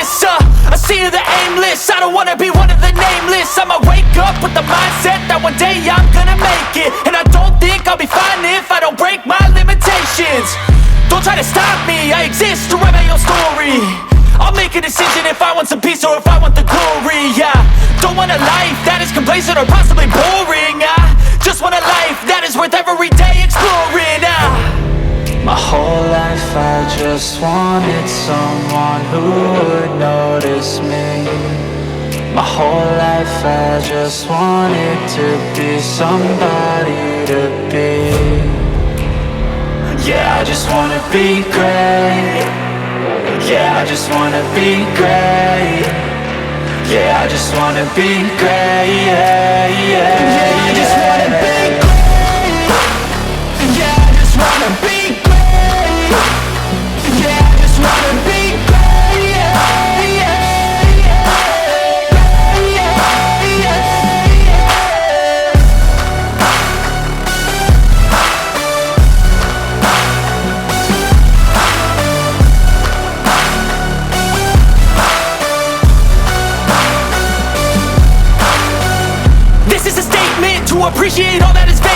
this. I see the aimless, I don't wanna be one of the nameless. I'ma wake up with the mindset that one day I'm gonna make it. And I don't think I'll be fine if I don't break my limitations. Don't try to stop me, I exist to write my own story. I'll make a decision if I want some peace or if I want the glory. Yeah, don't want a life that is complacent or possibly boring. I just want a life that is worth every day exploring. My whole life I just wanted someone who would notice me. My whole life I just wanted to be somebody to be. Yeah, I just wanna be great. Yeah, I just wanna be great. Yeah, I just wanna be great. Yeah, yeah, yeah, I just wanna be great. Yeah, I just wanna be great. Yeah, I just wanna be great. Yeah, yeah, yeah, yeah, yeah, yeah. This is a statement to appreciate all that is valuable.